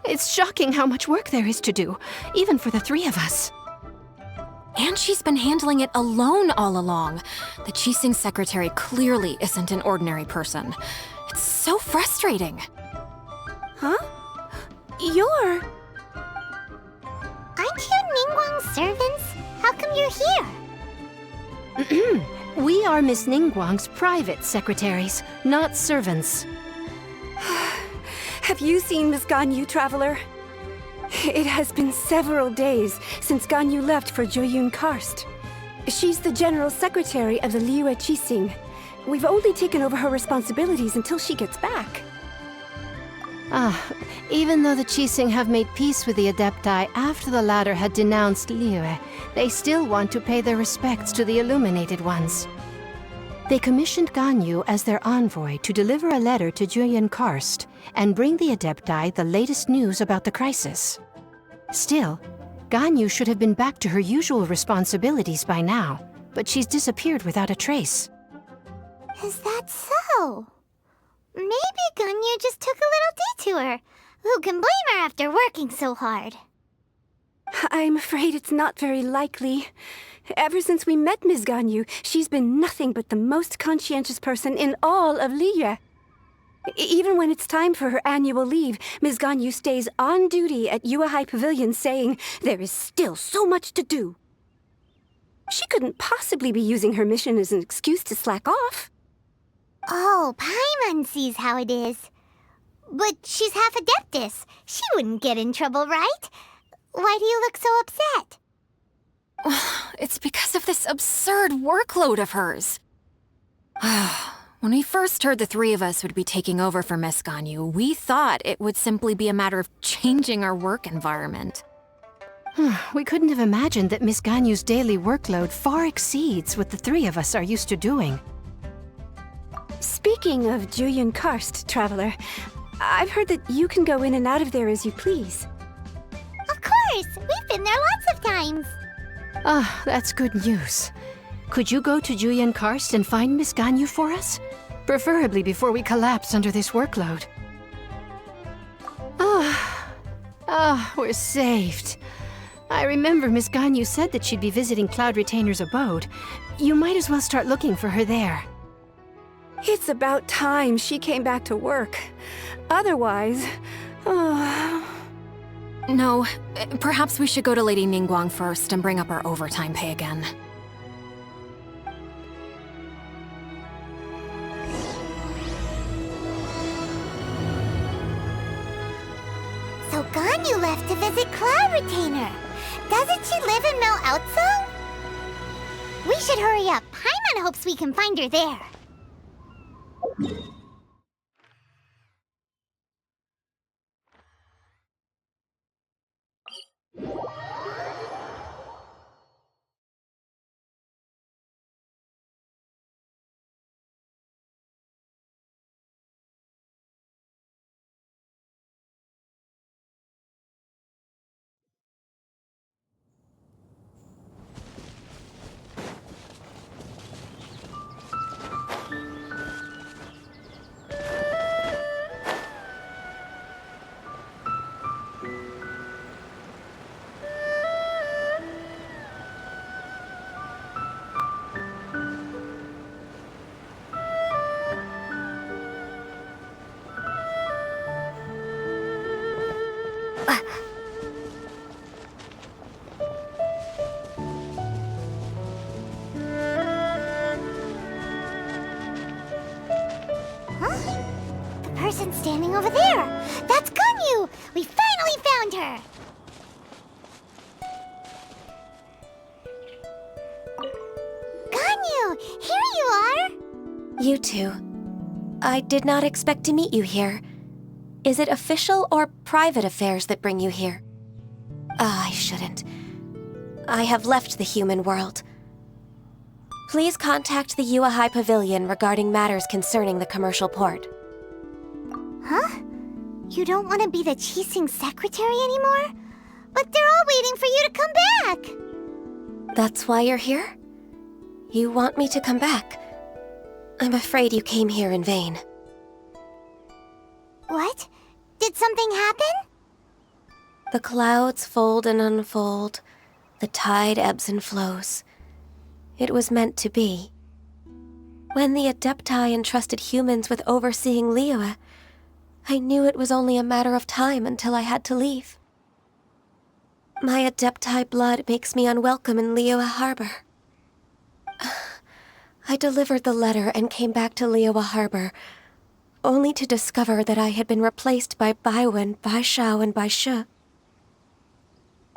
It's shocking how much work there is to do, even for the three of us. And she's been handling it alone all along. The Qixing secretary clearly isn't an ordinary person. It's so frustrating. Huh? You're... Aren't you Ningguang's servants? How come you're here? We are Miss Ningguang's private secretaries, not servants. Have you seen Miss Ganuy, Traveler? It has been several days since Ganuy left for Joyun Karst. She's the general secretary of the Liyue Qixing. We've only taken over her responsibilities until she gets back. Even though the Qixing have made peace with the Adepti after the latter had denounced Liyue, they still want to pay their respects to the Illuminated Ones. They commissioned Ganuy as their envoy to deliver a letter to Joyun Karst and bring the Adepti the latest news about the crisis. Still, Ganuy should have been back to her usual responsibilities by now, but she's disappeared without a trace. Is that so? Maybe Ganuy just took a little detour. Who can blame her after working so hard? I'm afraid it's not very likely. Ever since we met Ms. Ganuy, she's been nothing but the most conscientious person in all of Liyue. Even when it's time for her annual leave, Ms. Ganuy stays on duty at Yuehai Pavilion saying there is still so much to do. She couldn't possibly be using her mission as an excuse to slack off. Oh, Paimon sees how it is. But she's half Adeptus. She wouldn't get in trouble, right? Why do you look so upset? It's because of this absurd workload of hers. When we first heard the three of us would be taking over for Miss Ganuy, we thought it would simply be a matter of changing our work environment. We couldn't have imagined that Miss Ganuy's daily workload far exceeds what the three of us are used to doing. Speaking of Joyun Karst, Traveler, I've heard that you can go in and out of there as you please. Of course! We've been there lots of times! That's good news. Could you go to Joyun Karst and find Miss Ganuy for us? Preferably before we collapse under this workload. We're saved. I remember Miss Ganuy said that she'd be visiting Cloud Retainer's abode. You might as well start looking for her there. It's about time she came back to work. Otherwise... No, perhaps we should go to Lady Ningguang first and bring up our overtime pay again. So Ganuy left to visit Cloud Retainer. Doesn't she live in Mel Outsong? We should hurry up. Paimon hopes we can find her there. Person standing over there! That's Ganuy! We finally found her! Ganuy! Here you are! You two. I did not expect to meet you here. Is it official or private affairs that bring you here? I shouldn't. I have left the human world. Please contact the Yuehai Pavilion regarding matters concerning the commercial port. Huh? You don't want to be the Qixing secretary anymore? But they're all waiting for you to come back! That's why you're here? You want me to come back? I'm afraid you came here in vain. What? Did something happen? The clouds fold and unfold. The tide ebbs and flows. It was meant to be. When the Adepti entrusted humans with overseeing Liyue, I knew it was only a matter of time until I had to leave. My Adepti blood makes me unwelcome in Liyue Harbor. I delivered the letter and came back to Liyue Harbor, only to discover that I had been replaced by Baiwen, Baishao, and Baishu.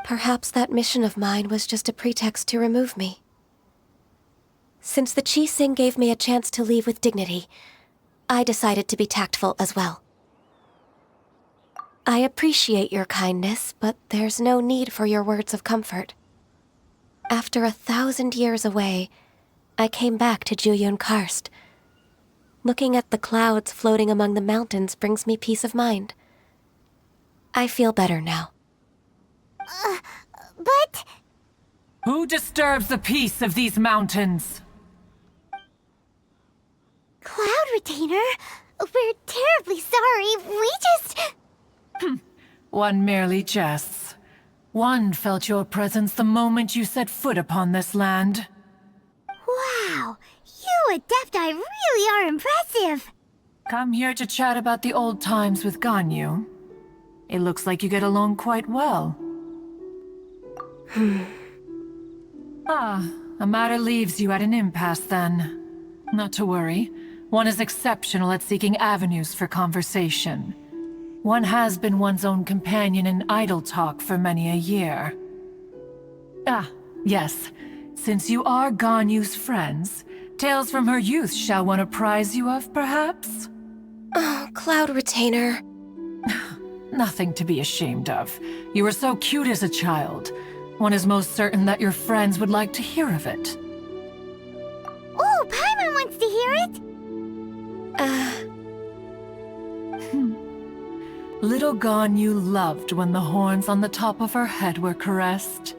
Perhaps that mission of mine was just a pretext to remove me. Since the Qixing gave me a chance to leave with dignity, I decided to be tactful as well. I appreciate your kindness, but there's no need for your words of comfort. After 1,000 years away, I came back to Jueyun Karst. Looking at the clouds floating among the mountains brings me peace of mind. I feel better now. But... Who disturbs the peace of these mountains? Cloud Retainer, we're terribly sorry. We just... One merely jests. One felt your presence the moment you set foot upon this land. Wow, you Adepti really are impressive. Come here to chat about the old times with Ganuy. It looks like you get along quite well. A matter leaves you at an impasse then. Not to worry. One is exceptional at seeking avenues for conversation. One has been one's own companion in idle talk for many a year. Yes. Since you are Ganuy's friends, tales from her youth shall one apprise you of, perhaps? Oh, Cloud Retainer. Nothing to be ashamed of. You were so cute as a child. One is most certain that your friends would like to hear of it. Oh, Paimon wants to hear it. Little Ganuy loved when the horns on the top of her head were caressed.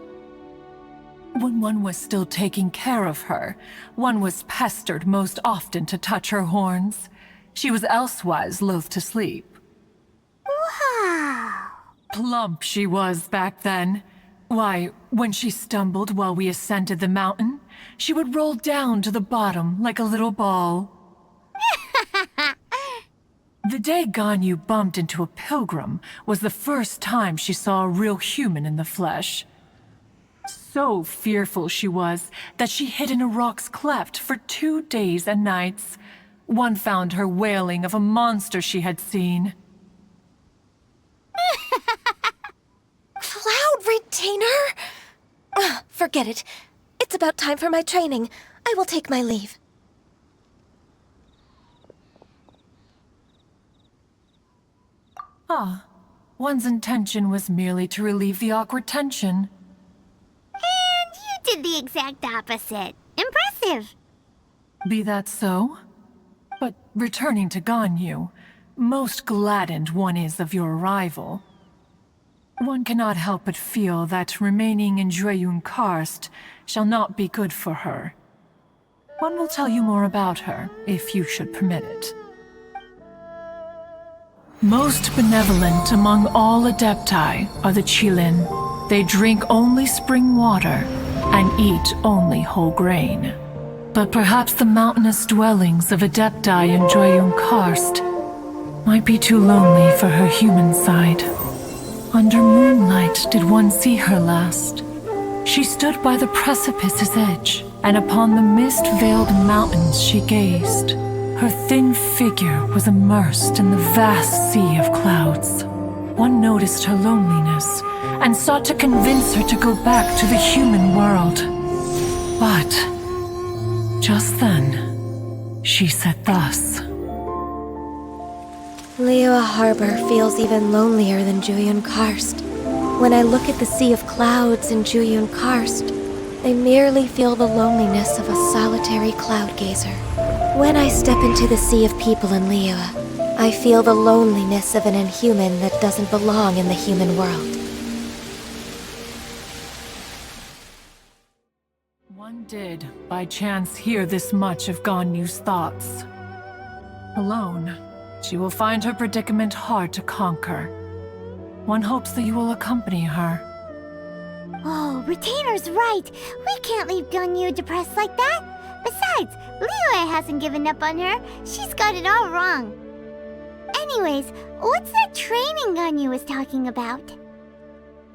When one was still taking care of her, one was pestered most often to touch her horns. She was elsewise loath to sleep. Wow. Plump she was back then. Why, when she stumbled while we ascended the mountain, she would roll down to the bottom like a little ball. The day Ganuy bumped into a pilgrim was the first time she saw a real human in the flesh. So fearful she was that she hid in a rock's cleft for 2 days and nights. One found her wailing of a monster she had seen. Cloud Retainer? Forget it. It's about time for my training. I will take my leave. One's intention was merely to relieve the awkward tension. And you did the exact opposite. Impressive. Be that so? But returning to Ganuy, most gladdened one is of your arrival. One cannot help but feel that remaining in Jueyun Karst shall not be good for her. One will tell you more about her, if you should permit it. Most benevolent among all Adepti are the Qilin. They drink only spring water and eat only whole grain. But perhaps the mountainous dwellings of Adepti in Jueyun Karst might be too lonely for her human side. Under moonlight did one see her last. She stood by the precipice's edge, and upon the mist-veiled mountains she gazed. Her thin figure was immersed in the vast sea of clouds. One noticed her loneliness, and sought to convince her to go back to the human world. But just then, she said thus. Liyue Harbor feels even lonelier than Jueyun Karst. When I look at the sea of clouds in Jueyun Karst, I merely feel the loneliness of a solitary cloud gazer. When I step into the sea of people in Liyue, I feel the loneliness of an inhuman that doesn't belong in the human world. One did, by chance, hear this much of Ganuy's thoughts. Alone, she will find her predicament hard to conquer. One hopes that you will accompany her. Oh, Retainer's right. We can't leave Ganuy depressed like that. Besides, Liyue hasn't given up on her. She's got it all wrong. Anyways, what's that training Ganuy was talking about?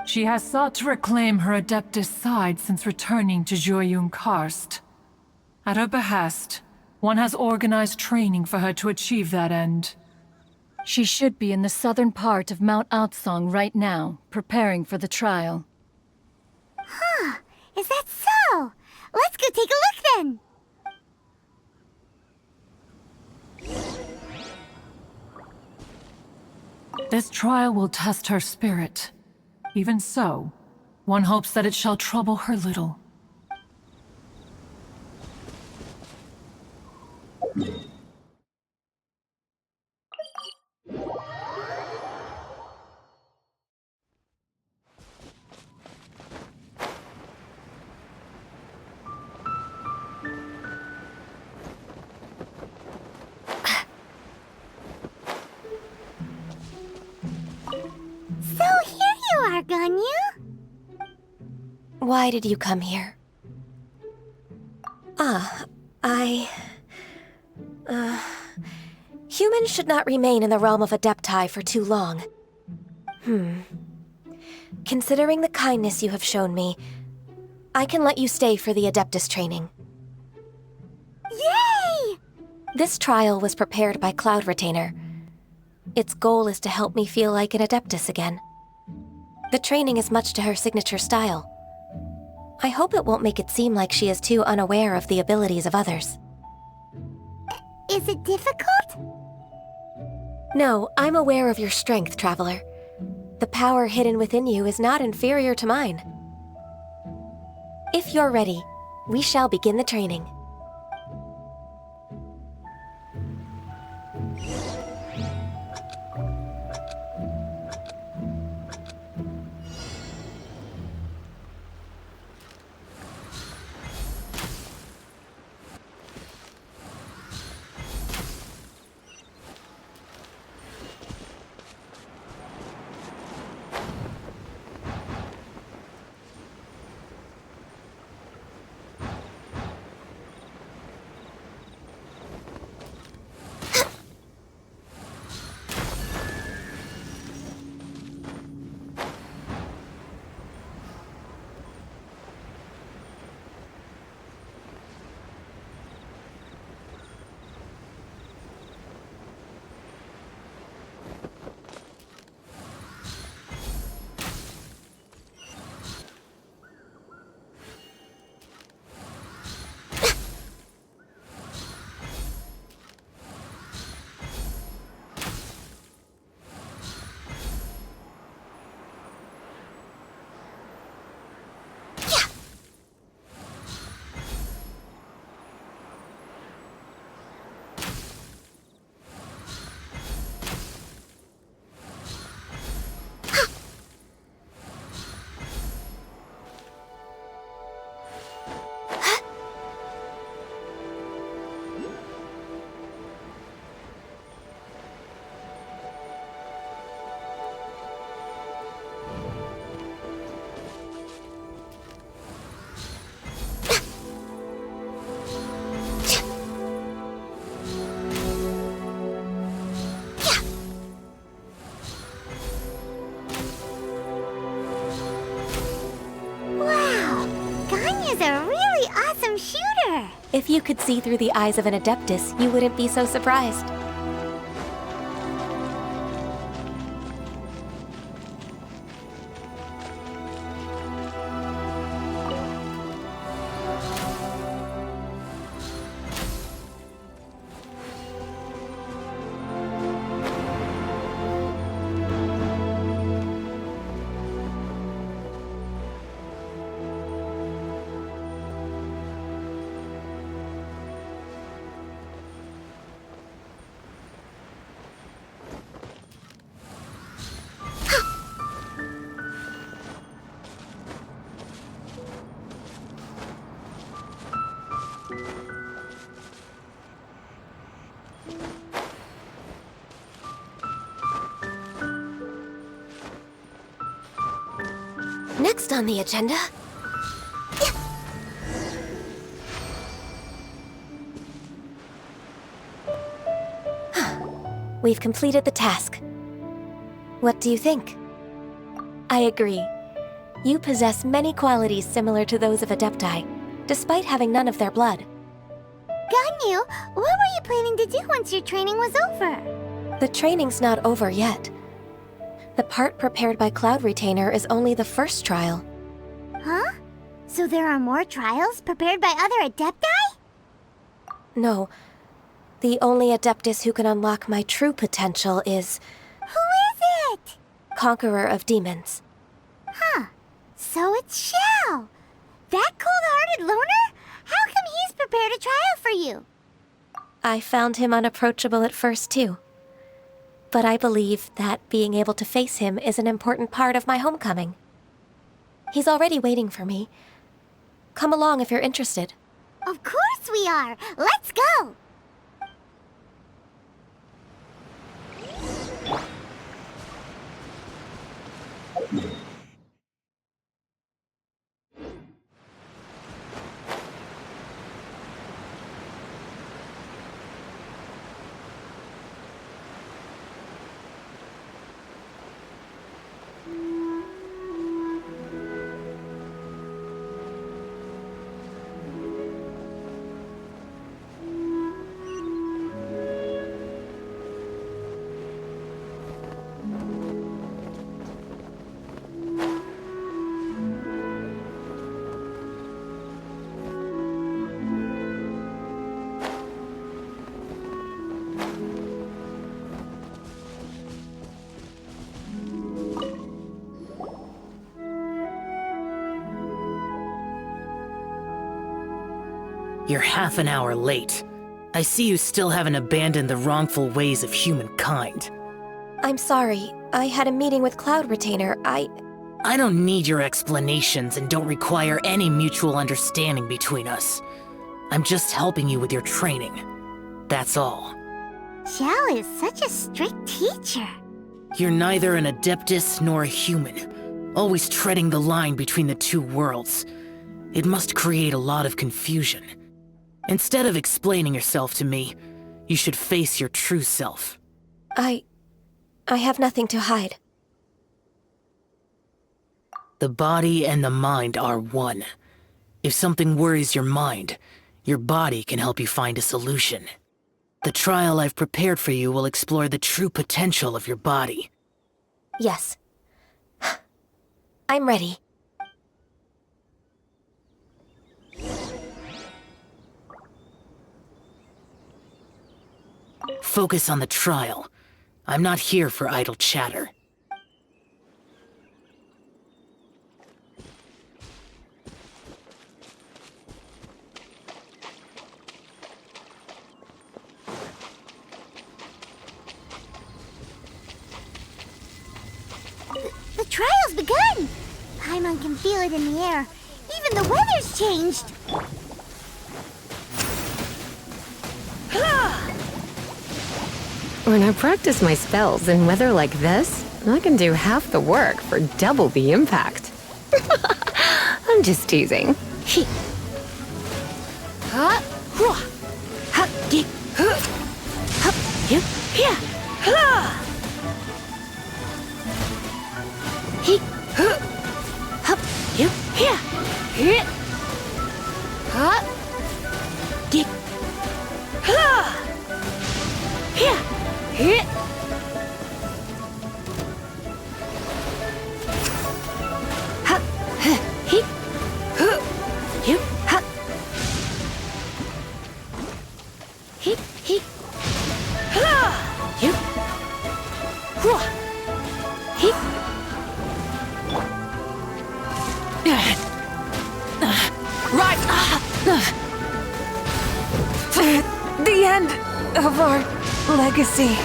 She has sought to reclaim her Adeptus side since returning to Joyun Karst. At her behest, one has organized training for her to achieve that end. She should be in the southern part of Mount Aotsong right now, preparing for the trial. Huh, is that so? Let's go take a look then! This trial will test her spirit. Even so, one hopes that it shall trouble her little. So here you are, Ganuy. Why did you come here? Humans should not remain in the realm of Adepti for too long. Considering the kindness you have shown me, I can let you stay for the Adeptus training. Yay! This trial was prepared by Cloud Retainer. Its goal is to help me feel like an Adeptus again. The training is much to her signature style. I hope it won't make it seem like she is too unaware of the abilities of others. Is it difficult? No, I'm aware of your strength, Traveler. The power hidden within you is not inferior to mine. If you're ready, we shall begin the training. If you could see through the eyes of an Adeptus, you wouldn't be so surprised. next on the agenda? We've completed the task. What do you think? I agree. You possess many qualities similar to those of Adepti, despite having none of their blood. Ganuy, what were you planning to do once your training was over? The training's not over yet. The part prepared by Cloud Retainer is only the first trial. Huh? So there are more trials prepared by other Adepti? No. The only Adeptus who can unlock my true potential is... Who is it? Conqueror of Demons. Huh. So it's Xiao. That cold-hearted loner? How come he's prepared a trial for you? I found him unapproachable at first, too. But I believe that being able to face him is an important part of my homecoming. He's already waiting for me. Come along if you're interested. Of course we are! Let's go! You're half an hour late. I see you still haven't abandoned the wrongful ways of humankind. I'm sorry. I had a meeting with Cloud Retainer. I don't need your explanations and don't require any mutual understanding between us. I'm just helping you with your training. That's all. Xiao is such a strict teacher. You're neither an Adeptus nor a human, always treading the line between the two worlds. It must create a lot of confusion. Instead of explaining yourself to me, you should face your true self. I have nothing to hide. The body and the mind are one. If something worries your mind, your body can help you find a solution. The trial I've prepared for you will explore the true potential of your body. Yes. I'm ready. Focus on the trial. I'm not here for idle chatter. The trial's begun! Paimon can feel it in the air. Even the weather's changed! When I practice my spells in weather like this, I can do half the work for double the impact. I'm just teasing. The end of our legacy.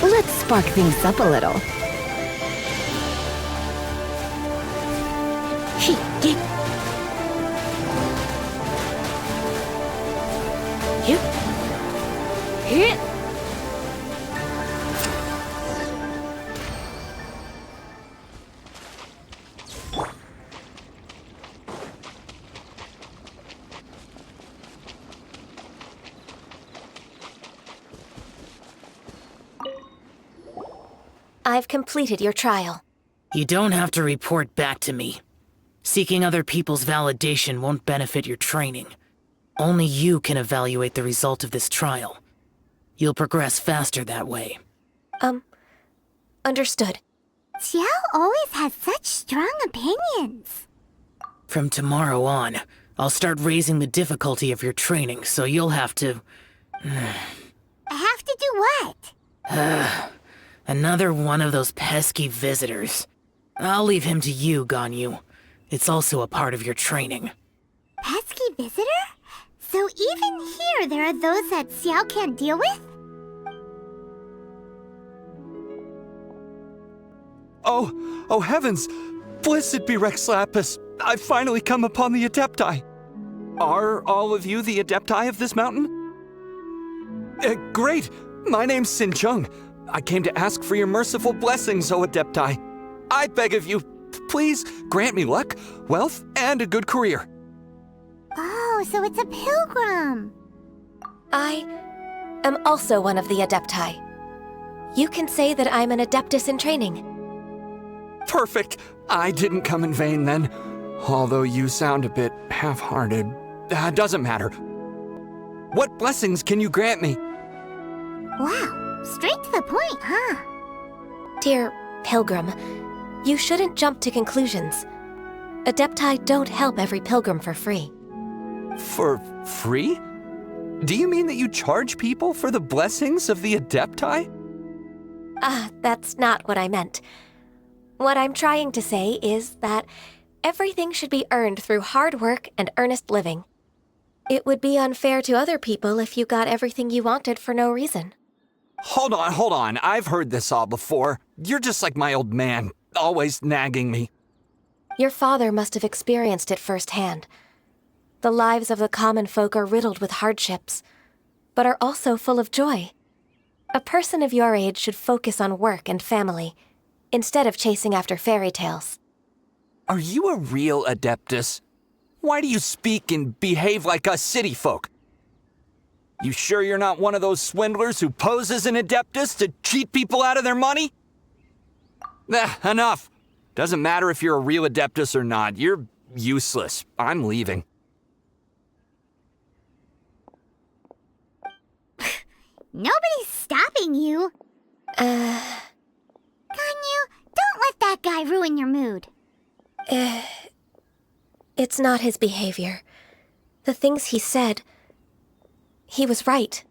Let's spark things up a little. I've completed your trial. You don't have to report back to me. Seeking other people's validation won't benefit your training. Only you can evaluate the result of this trial. You'll progress faster that way. Understood. Xiao always has such strong opinions. From tomorrow on, I'll start raising the difficulty of your training, so you'll have to... Have to do what? Another one of those pesky visitors. I'll leave him to you, Ganuy. It's also a part of your training. Pesky visitor? So even here there are those that Xiao can't deal with? Oh heavens! Blessed be Rex Lapis! I've finally come upon the Adepti! Are all of you the Adepti of this mountain? Great! My name's Sin Chung. I came to ask for your merciful blessings, O Adepti. I beg of you, please grant me luck, wealth, and a good career. Oh, so it's a pilgrim. I am also one of the Adepti. You can say that I'm an Adeptus in training. Perfect. I didn't come in vain then. Although you sound a bit half-hearted. Doesn't matter. What blessings can you grant me? Wow, straight to the point, huh? Dear Pilgrim, you shouldn't jump to conclusions. Adepti don't help every pilgrim for free. For free? Do you mean that you charge people for the blessings of the Adepti? That's not what I meant. What I'm trying to say is that everything should be earned through hard work and earnest living. It would be unfair to other people if you got everything you wanted for no reason. Hold on. I've heard this all before. You're just like my old man, always nagging me. Your father must have experienced it firsthand. The lives of the common folk are riddled with hardships, but are also full of joy. A person of your age should focus on work and family, instead of chasing after fairy tales. Are you a real Adeptus? Why do you speak and behave like us city folk? You sure you're not one of those swindlers who pose as an Adeptus to cheat people out of their money? Enough. Doesn't matter if you're a real Adeptus or not. You're useless. I'm leaving. Nobody's stopping you. Ganuy, don't let that guy ruin your mood. It's not his behavior. The things he said, he was right.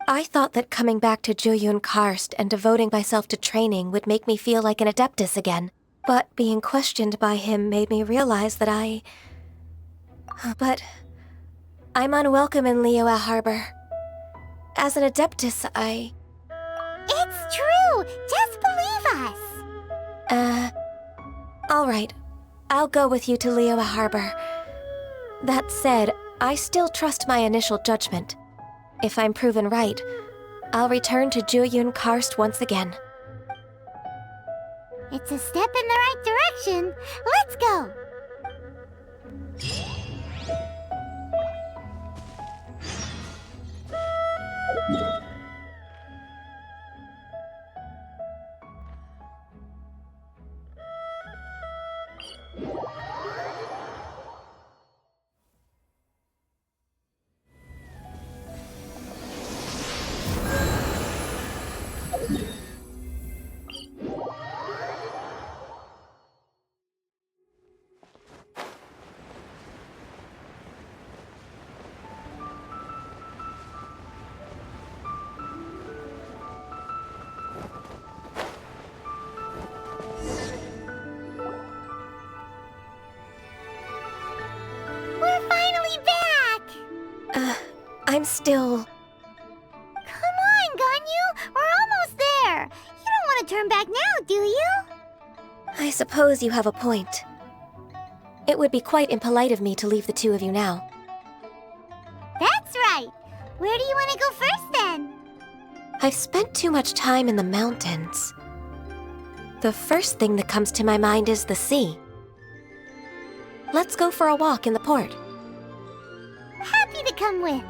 I thought that coming back to Jueyun Karst and devoting myself to training would make me feel like an Adeptus again. But being questioned by him made me realize that But I'm unwelcome in Liyue Harbor. As an Adeptus, It's true! Just believe us! All right. I'll go with you to Liyue Harbor. That said, I still trust my initial judgment. If I'm proven right, I'll return to Jueyun Karst once again. It's a step in the right direction. Let's go! I'm still... Come on, Ganyu! We're almost there! You don't want to turn back now, do you? I suppose you have a point. It would be quite impolite of me to leave the two of you now. That's right! Where do you want to go first, then? I've spent too much time in the mountains. The first thing that comes to my mind is the sea. Let's go for a walk in the port. Happy to come with.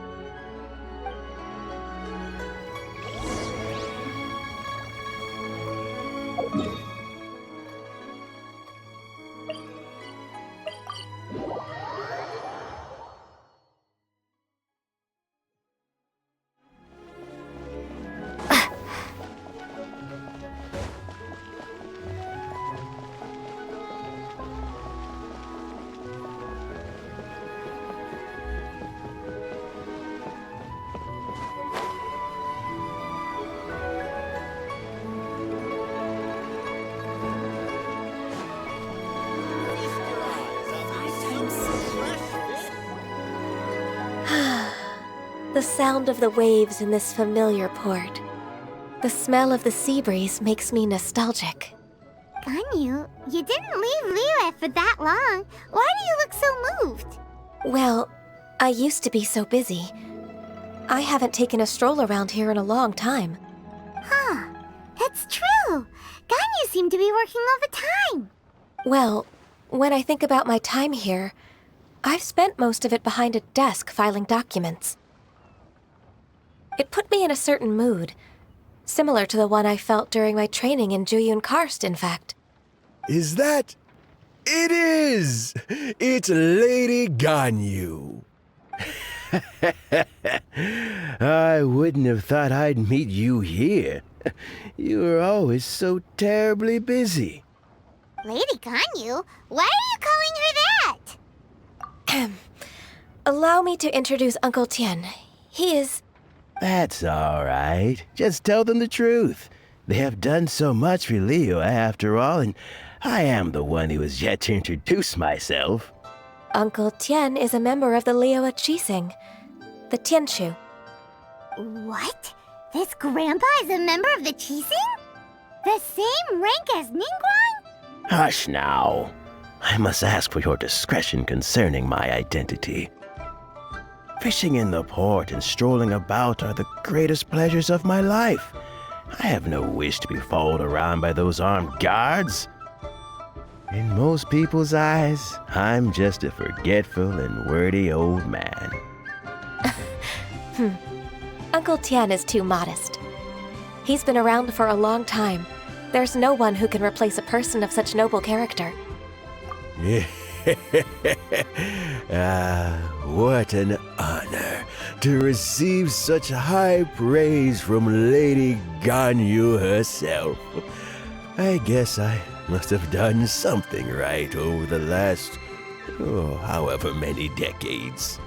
The sound of the waves in this familiar port. The smell of the sea breeze makes me nostalgic. Ganyu, you didn't leave Liyue for that long. Why do you look so moved? Well, I used to be so busy. I haven't taken a stroll around here in a long time. Huh, that's true. Ganyu seemed to be working all the time. Well, when I think about my time here, I've spent most of it behind a desk filing documents. It put me in a certain mood, similar to the one I felt during my training in Juyun Karst, in fact. Is that... It is! It's Lady Ganyu. I wouldn't have thought I'd meet you here. You were always so terribly busy. Lady Ganyu? Why are you calling her that? Allow me to introduce Uncle Tien. He is... That's all right. Just tell them the truth. They have done so much for Liyue after all, and I am the one who has yet to introduce myself. Uncle Tien is a member of the Liyue Qixing, the Tianshu. What? This grandpa is a member of the Qixing? The same rank as Ningguang? Hush now. I must ask for your discretion concerning my identity. Fishing in the port and strolling about are the greatest pleasures of my life. I have no wish to be followed around by those armed guards. In most people's eyes, I'm just a forgetful and wordy old man. Uncle Tien is too modest. He's been around for a long time. There's no one who can replace a person of such noble character. What an honor to receive such high praise from Lady Ganyu herself. I guess I must have done something right over the last, however many decades.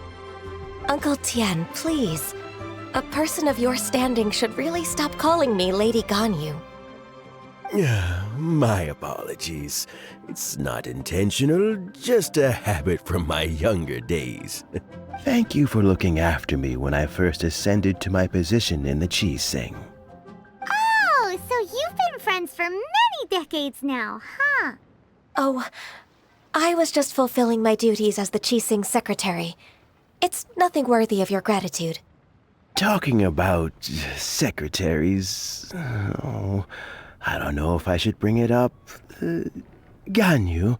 Uncle Tien, please. A person of your standing should really stop calling me Lady Ganyu. My apologies. It's not intentional, just a habit from my younger days. Thank you for looking after me when I first ascended to my position in the Qixing. Oh, so you've been friends for many decades now, huh? Oh, I was just fulfilling my duties as the Qixing secretary. It's nothing worthy of your gratitude. Talking about secretaries... I don't know if I should bring it up. Ganyu,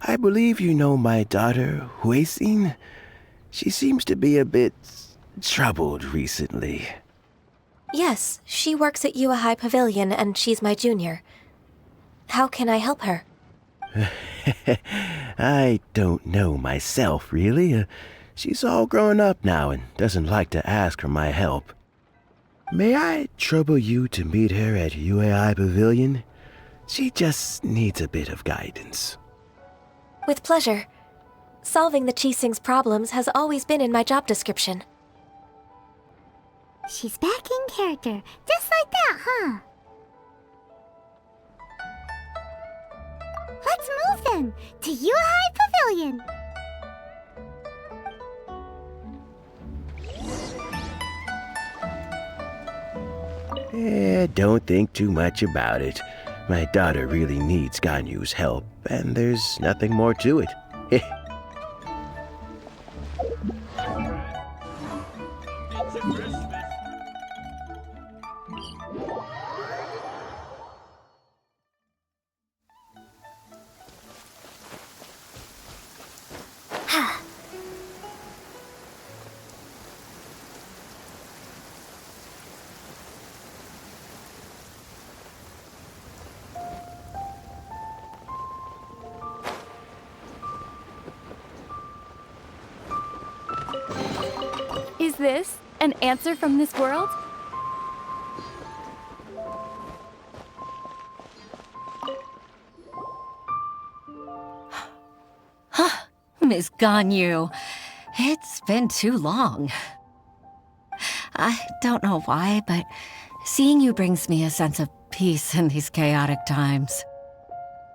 I believe you know my daughter, Huixin. She seems to be a bit troubled recently. Yes, she works at Yue High Pavilion and she's my junior. How can I help her? I don't know myself, really. She's all grown up now and doesn't like to ask for my help. May I trouble you to meet her at Yue High Pavilion? She just needs a bit of guidance. With pleasure. Solving the Qixing's problems has always been in my job description. She's back in character, just like that, huh? Let's move then, to Yue High Pavilion! Don't think too much about it. My daughter really needs Ganyu's help, and there's nothing more to it. Is this an answer from this world? Miss Ganuy, it's been too long. I don't know why, but seeing you brings me a sense of peace in these chaotic times.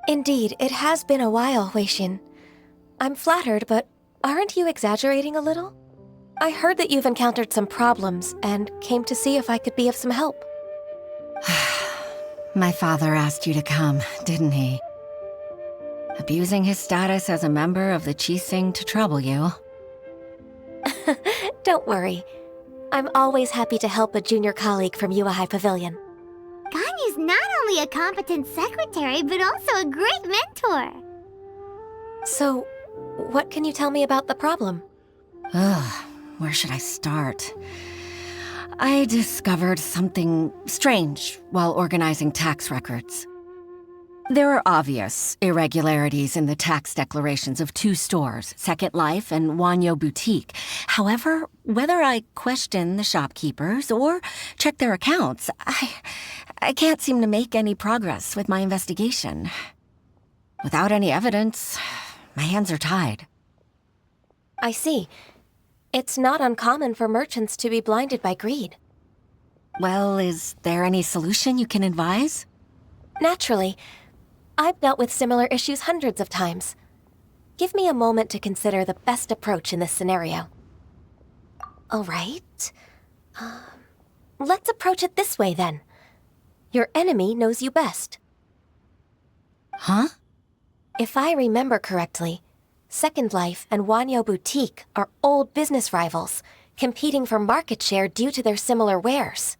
Indeed, it has been a while, Weishin. I'm flattered, but aren't you exaggerating a little? I heard that you've encountered some problems and came to see if I could be of some help. My father asked you to come, didn't he? Abusing his status as a member of the Qixing to trouble you. Don't worry. I'm always happy to help a junior colleague from Yuehai Pavilion. Ganyu's not only a competent secretary, but also a great mentor. So, what can you tell me about the problem? Where should I start? I discovered something strange while organizing tax records. There are obvious irregularities in the tax declarations of two stores, Second Life and Wanyo Boutique. However, whether I question the shopkeepers or check their accounts, I can't seem to make any progress with my investigation. Without any evidence, my hands are tied. I see. It's not uncommon for merchants to be blinded by greed. Well, is there any solution you can advise? Naturally. I've dealt with similar issues hundreds of times. Give me a moment to consider the best approach in this scenario. All right. Let's approach it this way, then. Your enemy knows you best. Huh? If I remember correctly, Second Life and Wanyo Boutique are old business rivals, competing for market share due to their similar wares.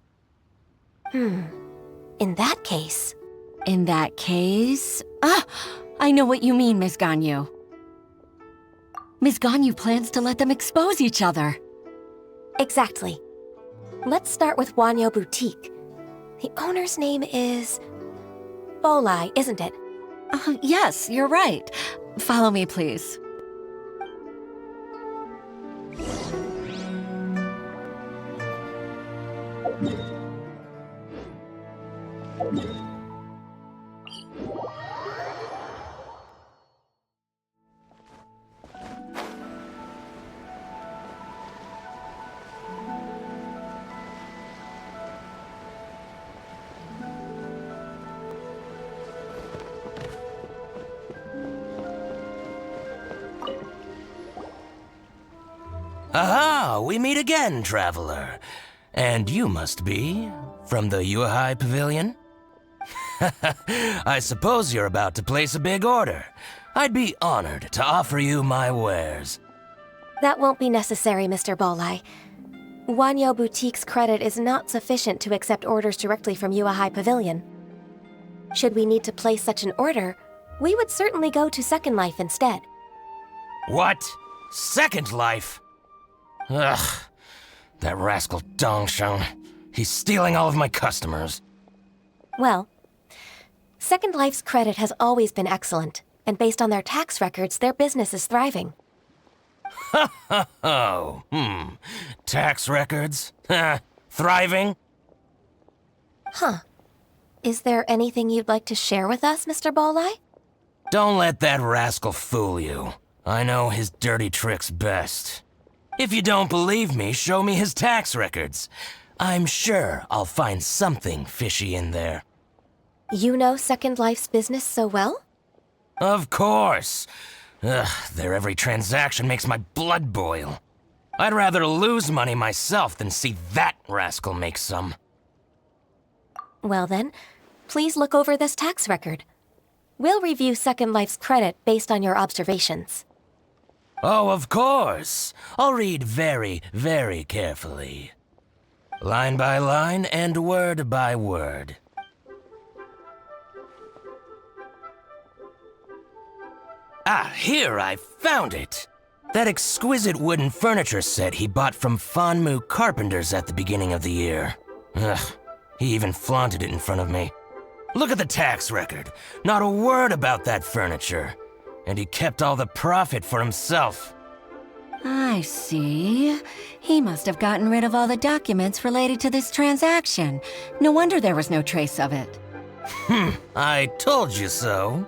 In that case... I know what you mean, Miss Ganuy. Miss Ganuy plans to let them expose each other. Exactly. Let's start with Wanyo Boutique. The owner's name is... Bolai, isn't it? Yes, you're right. Follow me, please. Aha! We meet again, traveler. And you must be from the Yuehai Pavilion? I suppose you're about to place a big order. I'd be honored to offer you my wares. That won't be necessary, Mr. Bolai. Wanyo Boutique's credit is not sufficient to accept orders directly from Yuehai Pavilion. Should we need to place such an order, we would certainly go to Second Life instead. What? Second Life? Ugh, that rascal Dongsheng. He's stealing all of my customers. Well, Second Life's credit has always been excellent, and based on their tax records, their business is thriving. Tax records? Thriving? Huh. Is there anything you'd like to share with us, Mr. Bolai? Don't let that rascal fool you. I know his dirty tricks best. If you don't believe me, show me his tax records. I'm sure I'll find something fishy in there. You know Second Life's business so well? Of course. Ugh, their every transaction makes my blood boil. I'd rather lose money myself than see that rascal make some. Well then, please look over this tax record. We'll review Second Life's credit based on your observations. Oh, of course. I'll read very, very carefully. Line by line and word by word. Ah, here, I found it! That exquisite wooden furniture set he bought from Bienvenue Carpenters at the beginning of the year. Ugh, he even flaunted it in front of me. Look at the tax record. Not a word about that furniture. And he kept all the profit for himself. I see. He must have gotten rid of all the documents related to this transaction. No wonder there was no trace of it. I told you so.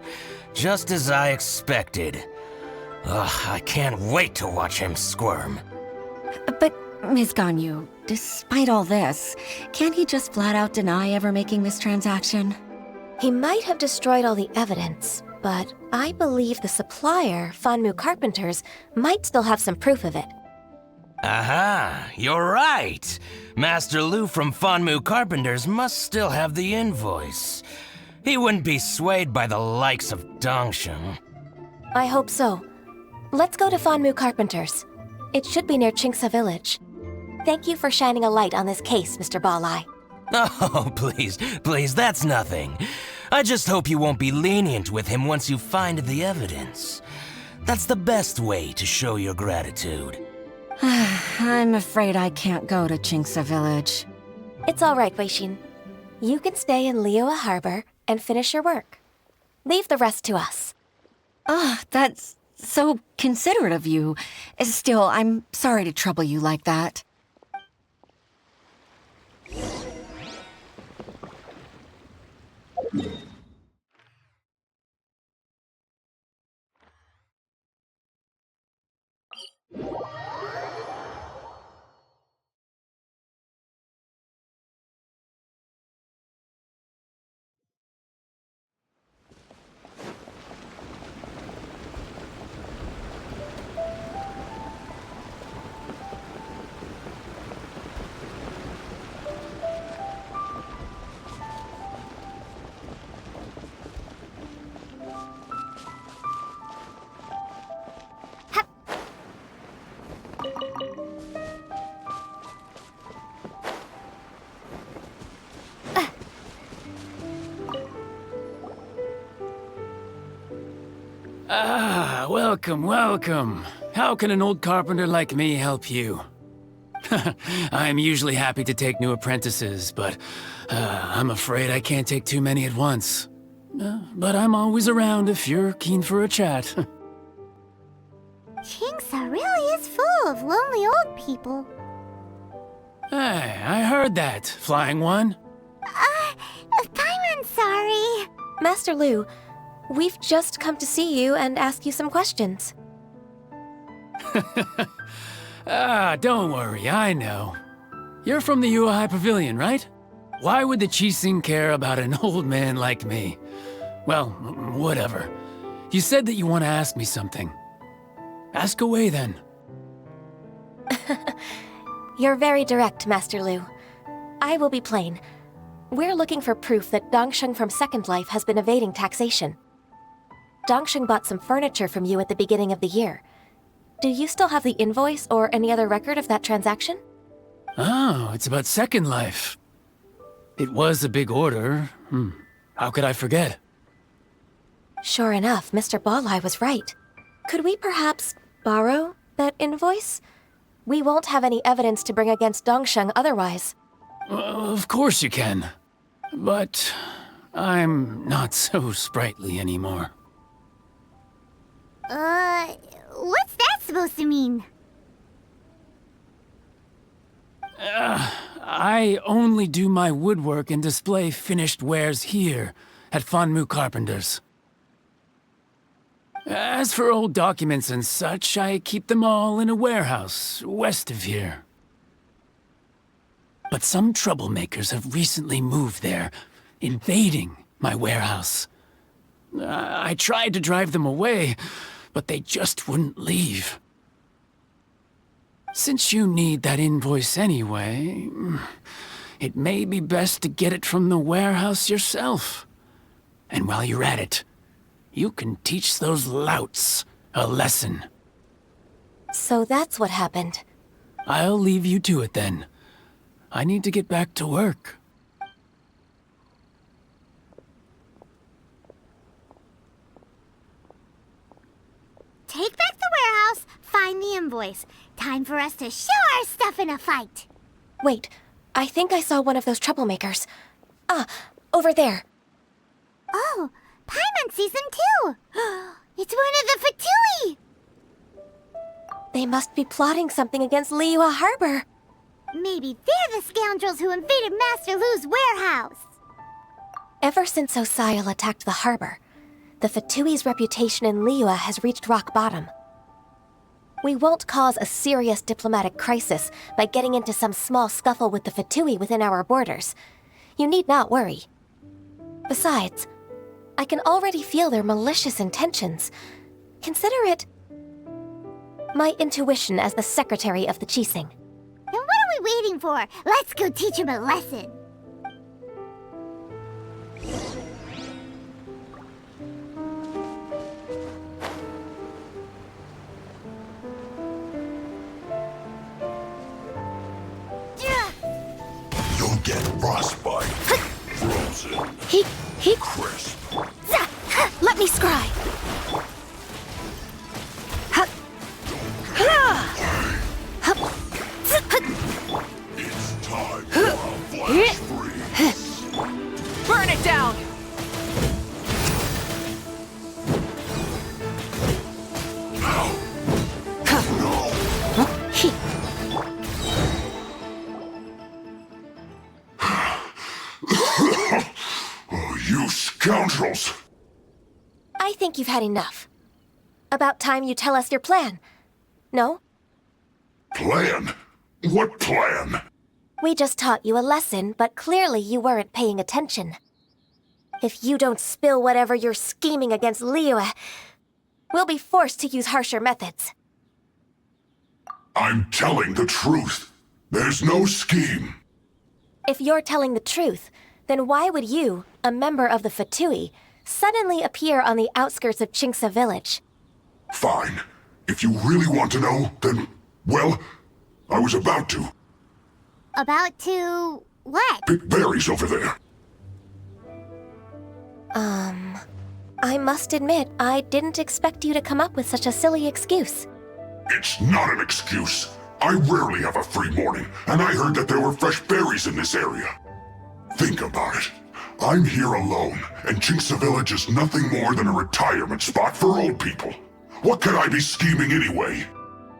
Just as I expected. Ugh, I can't wait to watch him squirm. But, Ms. Ganuy, despite all this, can't he just flat out deny ever making this transaction? He might have destroyed all the evidence, but I believe the supplier, Bienvenue Carpenters, might still have some proof of it. Aha, you're right. Master Lu from Bienvenue Carpenters must still have the invoice. He wouldn't be swayed by the likes of Dongsheng. I hope so. Let's go to Bienvenue Carpenters. It should be near Qingce Village. Thank you for shining a light on this case, Mr. Balai. Oh, please, that's nothing. I just hope you won't be lenient with him once you find the evidence. That's the best way to show your gratitude. I'm afraid I can't go to Qingce Village. It's all right, Weixin. You can stay in Liyue Harbor and finish your work. Leave the rest to us. That's so considerate of you. Still, I'm sorry to trouble you like that. Welcome. How can an old carpenter like me help you? I'm usually happy to take new apprentices, but I'm afraid I can't take too many at once. But I'm always around if you're keen for a chat. Qingce really is full of lonely old people. Hey, I heard that, Flying One. I'm sorry. Master Lu, we've just come to see you and ask you some questions. Don't worry, I know. You're from the Yuehai Pavilion, right? Why would the Qixing care about an old man like me? Well, whatever. You said that you want to ask me something. Ask away, then. You're very direct, Master Lu. I will be plain. We're looking for proof that Dongsheng from Second Life has been evading taxation. Dongsheng bought some furniture from you at the beginning of the year. Do you still have the invoice or any other record of that transaction? Oh, it's about Second Life. It was a big order. How could I forget? Sure enough, Mr. Balai was right. Could we perhaps borrow that invoice? We won't have any evidence to bring against Dongsheng otherwise. Of course you can. But I'm not so sprightly anymore. What's that supposed to mean? I only do my woodwork and display finished wares here at Bienvenue Carpenters. As for old documents and such, I keep them all in a warehouse west of here. But some troublemakers have recently moved there, invading my warehouse. I tried to drive them away, but they just wouldn't leave. Since you need that invoice anyway, it may be best to get it from the warehouse yourself. And while you're at it, you can teach those louts a lesson. So that's what happened. I'll leave you to it then. I need to get back to work. Take back the warehouse, find the invoice. Time for us to show our stuff in a fight. Wait, I think I saw one of those troublemakers. Ah, over there. Oh, Paimon sees them too. It's one of the Fatui. They must be plotting something against Liyue Harbor. Maybe they're the scoundrels who invaded Master Lu's warehouse. Ever since Osial attacked the harbor, the Fatui's reputation in Liyue has reached rock bottom. We won't cause a serious diplomatic crisis by getting into some small scuffle with the Fatui within our borders. You need not worry. Besides, I can already feel their malicious intentions. Consider it my intuition as the secretary of the Qixing. Then what are we waiting for? Let's go teach him a lesson. You'll get frostbite. Frozen. He Crisp. Let me scry. It's time for a flash freeze. Burn it down! Oh, you scoundrels! I think you've had enough. About time you tell us your plan. No? Plan? What plan? We just taught you a lesson, but clearly you weren't paying attention. If you don't spill whatever you're scheming against Liyue, we'll be forced to use harsher methods. I'm telling the truth. There's no scheme. If you're telling the truth, then why would you, a member of the Fatui, suddenly appear on the outskirts of Qingce village? Fine. If you really want to know, then, well, I was about to. About to... what? Pick berries over there. I must admit, I didn't expect you to come up with such a silly excuse. It's not an excuse. I rarely have a free morning, and I heard that there were fresh berries in this area. Think about it. I'm here alone, and Qingce Village is nothing more than a retirement spot for old people. What could I be scheming anyway?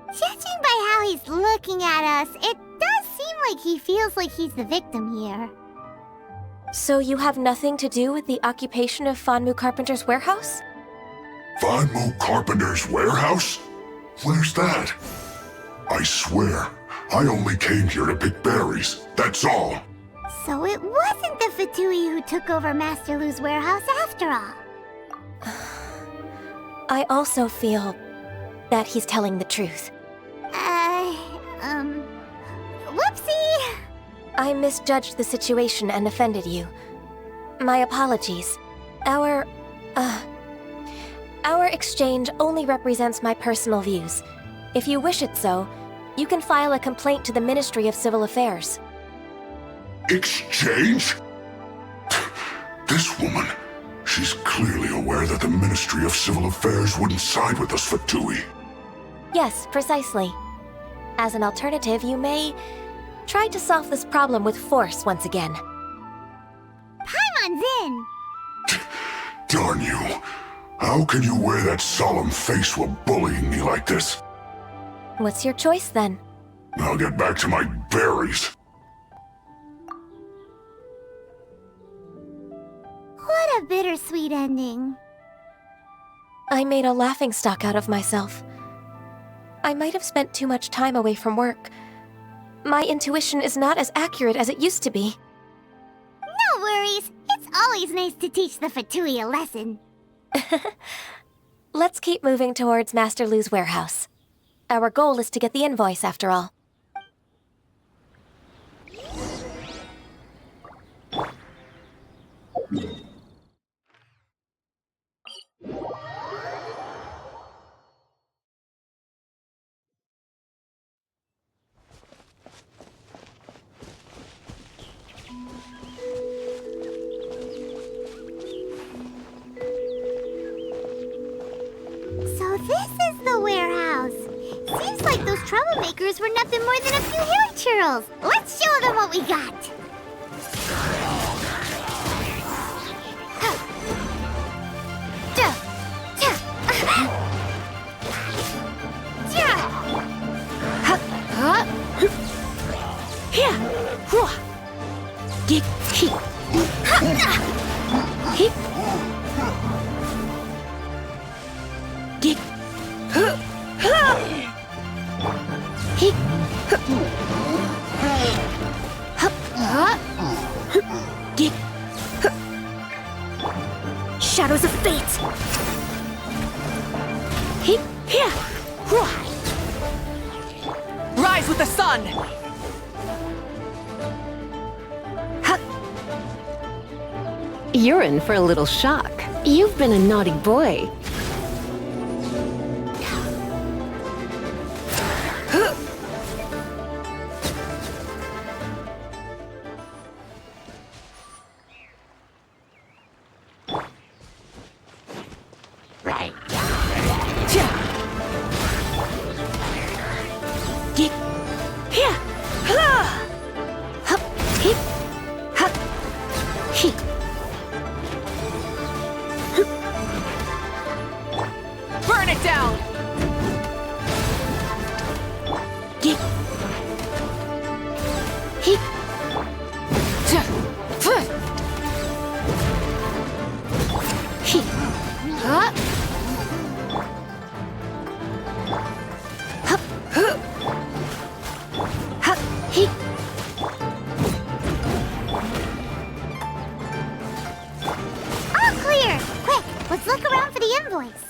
Judging by how he's looking at us, it does seem like he feels like he's the victim here. So you have nothing to do with the occupation of Fanmu Carpenter's warehouse? Fanmu Carpenter's warehouse? Where's that? I swear, I only came here to pick berries, that's all. So it wasn't the Fatui who took over Master Lu's warehouse after all. I also feel that he's telling the truth. Whoopsie! I misjudged the situation and offended you. My apologies. Our exchange only represents my personal views. If you wish it so, you can file a complaint to the Ministry of Civil Affairs. Exchange? This woman, she's clearly aware that the Ministry of Civil Affairs wouldn't side with us Fatui. Yes, precisely. As an alternative, you may try to solve this problem with force once again. Paimon's in! Darn you. How can you wear that solemn face while bullying me like this? What's your choice, then? I'll get back to my berries. What a bittersweet ending. I made a laughingstock out of myself. I might have spent too much time away from work. My intuition is not as accurate as it used to be. No worries. It's always nice to teach the Fatui a lesson. Let's keep moving towards Master Lu's warehouse. Our goal is to get the invoice, after all. So this is the warehouse. Seems like those troublemakers were nothing more than a few hill churls. Let's show them what we got. Shadows of fate! Rise with the sun! You're in for a little shock. You've been a naughty boy. Burn it down! All clear! Quick, let's look around for the invoice.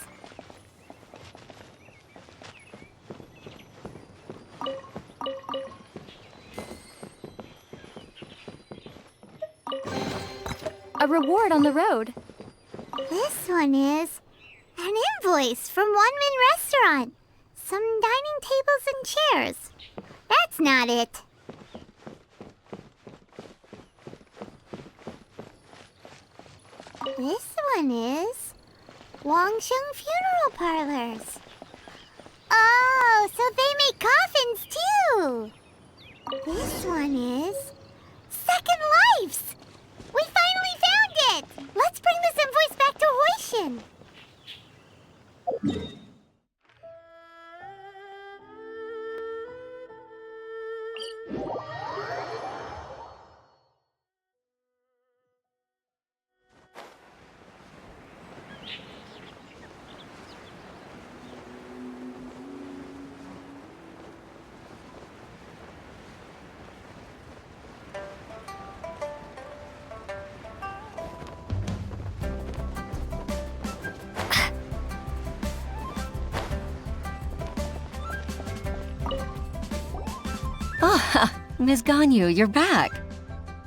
A reward on the road. This one is an invoice from One Min Restaurant. Some dining tables and chairs. That's not it. This one is Wangsheng Funeral Parlors. Oh, so they make coffins too. This one is Second Lives. We finally found it! Let's bring this invoice back to Hoishin. Ah, Ms. Ganuy, you're back.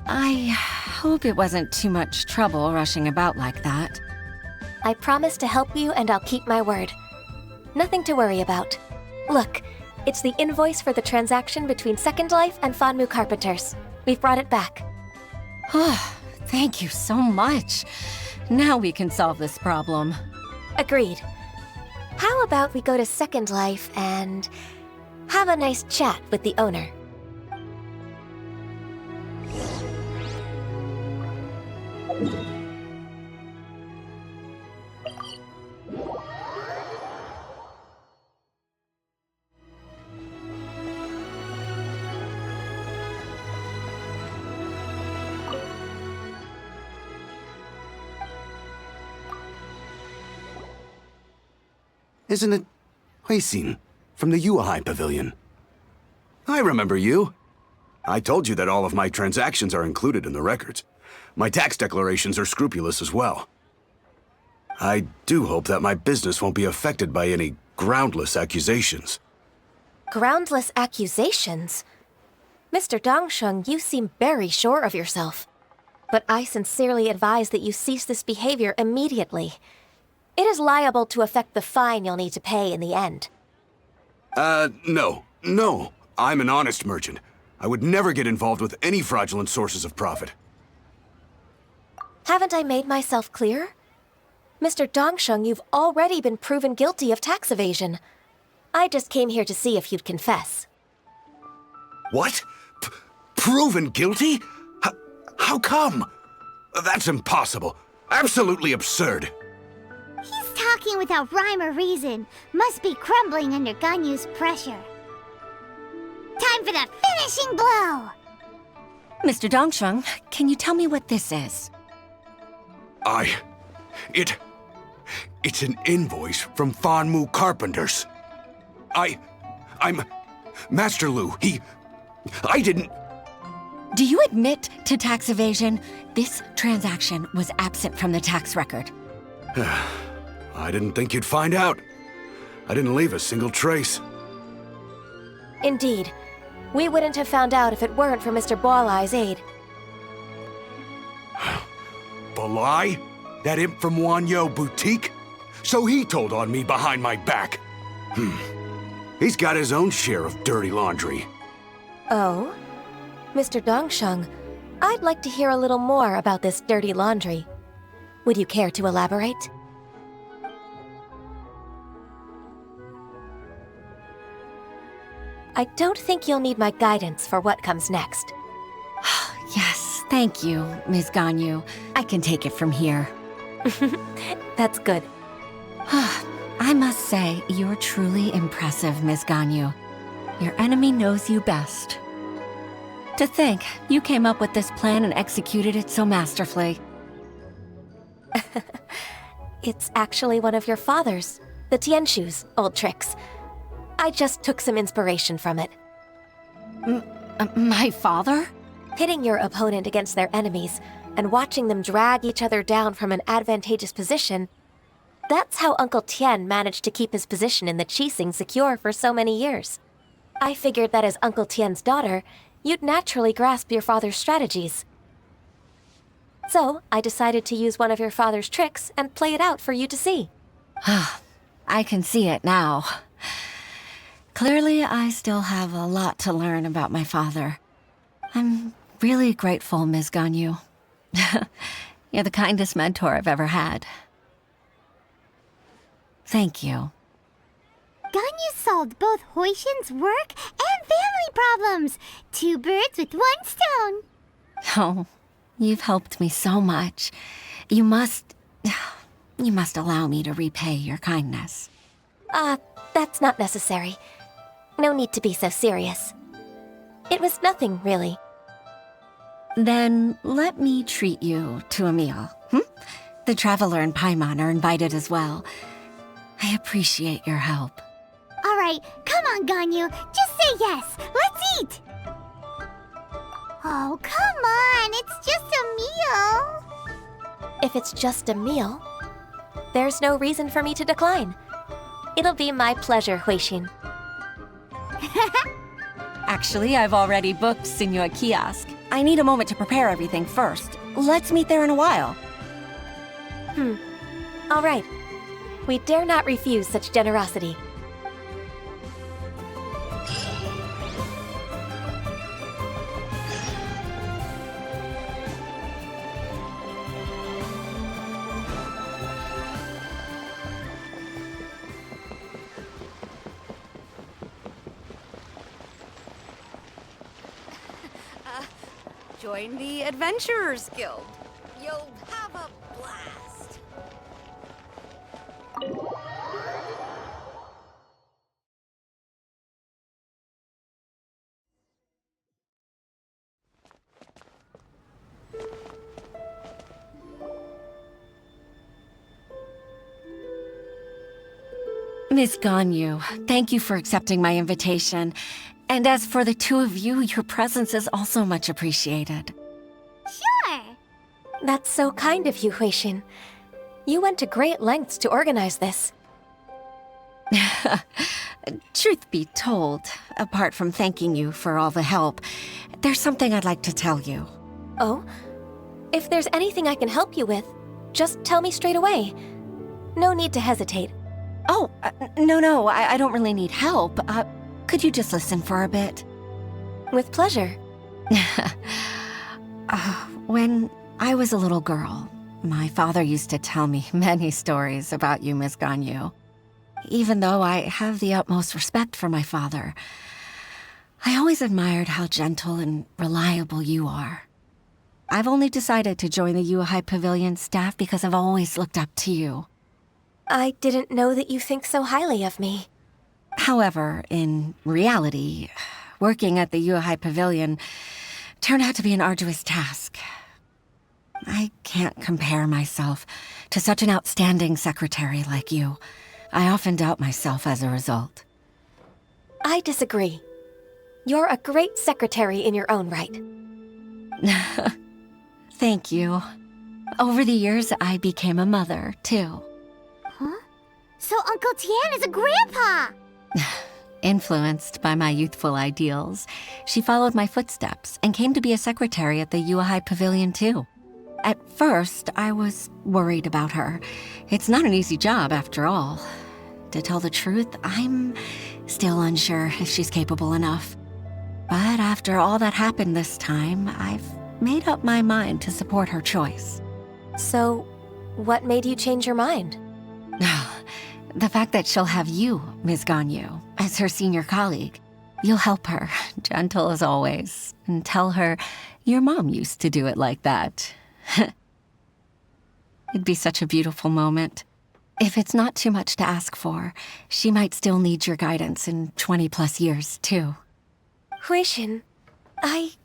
I hope it wasn't too much trouble rushing about like that. I promise to help you and I'll keep my word. Nothing to worry about. Look, it's the invoice for the transaction between Second Life and Fanmu Carpenters. We've brought it back. Oh, thank you so much. Now we can solve this problem. Agreed. How about we go to Second Life and have a nice chat with the owner? Isn't it Huixin from the Yuehai Pavilion? I remember you. I told you that all of my transactions are included in the records. My tax declarations are scrupulous as well. I do hope that my business won't be affected by any groundless accusations. Groundless accusations? Mr. Dongsheng, you seem very sure of yourself. but I sincerely advise that you cease this behavior immediately. It is liable to affect the fine you'll need to pay in the end. No. No. I'm an honest merchant. I would never get involved with any fraudulent sources of profit. Haven't I made myself clear? Mr. Dongsheng, you've already been proven guilty of tax evasion. I just came here to see if you'd confess. What? Proven guilty? How come? That's impossible. Absolutely absurd. He's talking without rhyme or reason. Must be crumbling under Ganyu's pressure. Time for the finishing blow! Mr. Dongsheng, can you tell me what this is? It's an invoice from Fanmu Carpenters. I'm Master Lu. I didn't... Do you admit to tax evasion? This transaction was absent from the tax record. I didn't think you'd find out. I didn't leave a single trace. Indeed. We wouldn't have found out if it weren't for Mr. Boalai's aid. Balai? That imp from Wanyo Boutique? So he told on me behind my back. He's got his own share of dirty laundry. Oh? Mr. Dongsheng, I'd like to hear a little more about this dirty laundry. Would you care to elaborate? I don't think you'll need my guidance for what comes next. Yes, thank you, Ms. Ganyu. I can take it from here. That's good. I must say, you're truly impressive, Ms. Ganyu. Your enemy knows you best. To think, you came up with this plan and executed it so masterfully. It's actually one of your father's, the Tianshu's, old tricks. I just took some inspiration from it. My father? Pitting your opponent against their enemies and watching them drag each other down from an advantageous position. That's how Uncle Tien managed to keep his position in the Qixing secure for so many years. I figured that as Uncle Tien's daughter, you'd naturally grasp your father's strategies. So, I decided to use one of your father's tricks and play it out for you to see. I can see it now. Clearly, I still have a lot to learn about my father. I'm really grateful, Ms. Ganyu. You're the kindest mentor I've ever had. Thank you. Ganyu solved both Huixin's work and family problems. 2 birds with 1 stone. Oh, you've helped me so much. You must allow me to repay your kindness. That's not necessary. No need to be so serious. It was nothing, really. Then let me treat you to a meal. The Traveler and Paimon are invited as well. I appreciate your help. All right, come on, Ganyu. Just say yes. Let's eat. Oh, come on. It's just a meal. If it's just a meal, there's no reason for me to decline. It'll be my pleasure, Huixin. Actually, I've already booked Senor Kiosk. I need a moment to prepare everything first. Let's meet there in a while. All right. We dare not refuse such generosity. Join the Adventurers Guild. You'll have a blast. Miss Ganyu, thank you for accepting my invitation. And as for the 2 of you, your presence is also much appreciated. Sure. That's so kind of you, Huixin. You went to great lengths to organize this. Truth be told, apart from thanking you for all the help, there's something I'd like to tell you. Oh? If there's anything I can help you with, just tell me straight away. No need to hesitate. Oh, no, I don't really need help. Could you just listen for a bit? With pleasure. When I was a little girl, my father used to tell me many stories about you, Miss Ganuy. Even though I have the utmost respect for my father, I always admired how gentle and reliable you are. I've only decided to join the Yuehai Pavilion staff because I've always looked up to you. I didn't know that you think so highly of me. However, in reality, working at the Yuehai Pavilion turned out to be an arduous task. I can't compare myself to such an outstanding secretary like you. I often doubt myself as a result. I disagree. You're a great secretary in your own right. Thank you. Over the years, I became a mother, too. Huh? So Uncle Tian is a grandpa! Influenced by my youthful ideals, she followed my footsteps and came to be a secretary at the Yuehai Pavilion, too. At first, I was worried about her. It's not an easy job, after all. To tell the truth, I'm still unsure if she's capable enough. But after all that happened this time, I've made up my mind to support her choice. So, what made you change your mind? The fact that she'll have you, Ms. Ganuy, as her senior colleague. You'll help her, gentle as always, and tell her your mom used to do it like that. It'd be such a beautiful moment. If it's not too much to ask for, she might still need your guidance in 20+ years, too. Huixin, I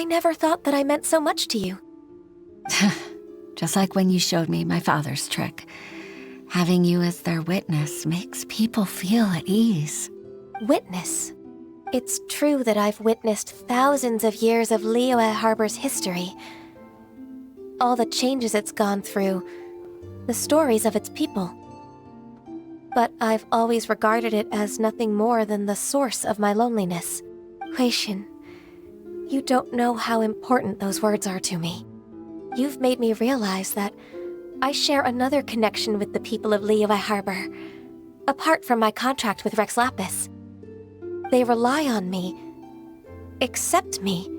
never thought that I meant so much to you. Just like when you showed me my father's trick. Having you as their witness makes people feel at ease. Witness? It's true that I've witnessed thousands of years of Liyue Harbor's history. All the changes it's gone through, the stories of its people. But I've always regarded it as nothing more than the source of my loneliness. Huixin, you don't know how important those words are to me. You've made me realize that I share another connection with the people of Liyue Harbor, apart from my contract with Rex Lapis. They rely on me, accept me,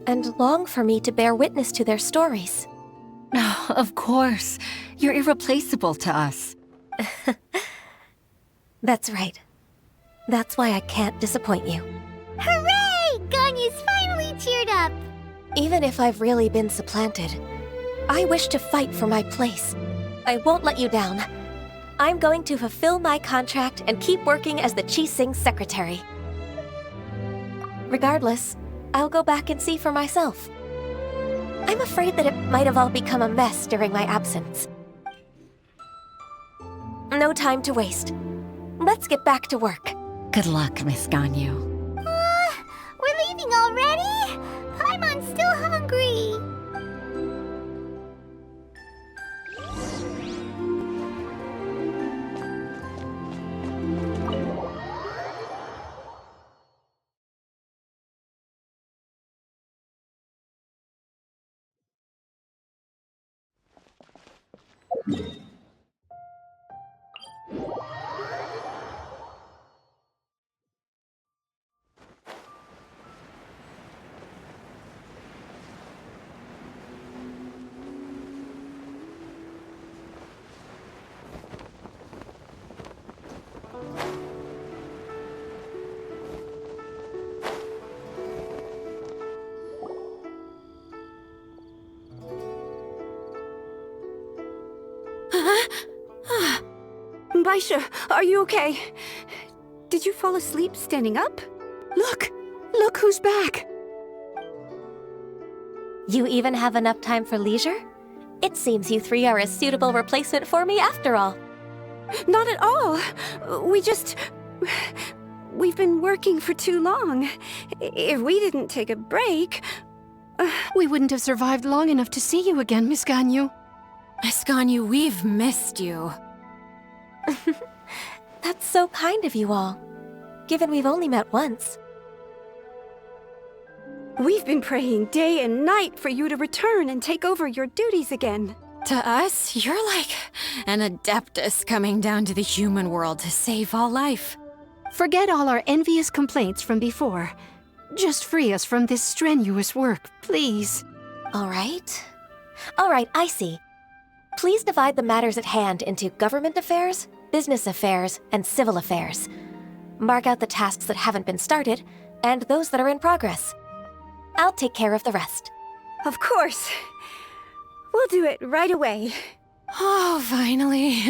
and long for me to bear witness to their stories. Oh, of course. You're irreplaceable to us. That's right. That's why I can't disappoint you. Hooray! Ganyu's finally cheered up! Even if I've really been supplanted, I wish to fight for my place. I won't let you down. I'm going to fulfill my contract and keep working as the Qixing's secretary. Regardless, I'll go back and see for myself. I'm afraid that it might have all become a mess during my absence. No time to waste. Let's get back to work. Good luck, Miss Ganuy. We're leaving already? Paimon's still hungry. Baisha, are you okay? Did you fall asleep standing up? Look! Look who's back! You even have enough time for leisure? It seems you three are a suitable replacement for me after all. Not at all. We've been working for too long. If we didn't take a break... We wouldn't have survived long enough to see you again, Miss Ganuy. Miss Ganuy, we've missed you. That's so kind of you all, given we've only met once. We've been praying day and night for you to return and take over your duties again. To us, you're like an adeptus coming down to the human world to save all life. Forget all our envious complaints from before. Just free us from this strenuous work, please. All right. All right, I see. Please divide the matters at hand into government affairs, business affairs, and civil affairs. Mark out the tasks that haven't been started, and those that are in progress. I'll take care of the rest. Of course. We'll do it right away. Oh, finally.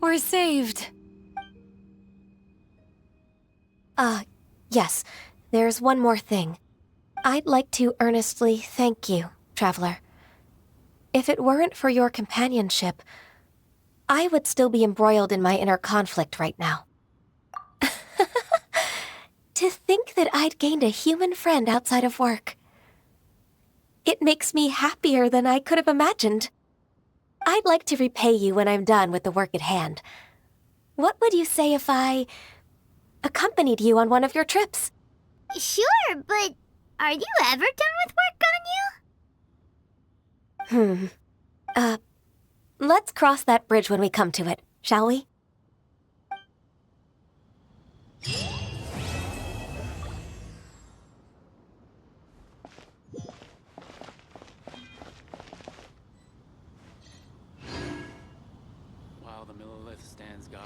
We're saved. Yes. There's one more thing. I'd like to earnestly thank you, Traveler. If it weren't for your companionship, I would still be embroiled in my inner conflict right now. To think that I'd gained a human friend outside of work. It makes me happier than I could have imagined. I'd like to repay you when I'm done with the work at hand. What would you say if I accompanied you on one of your trips? Sure, but are you ever done with work, Ganyu? Let's cross that bridge when we come to it, shall we? While the Millilith stands guard,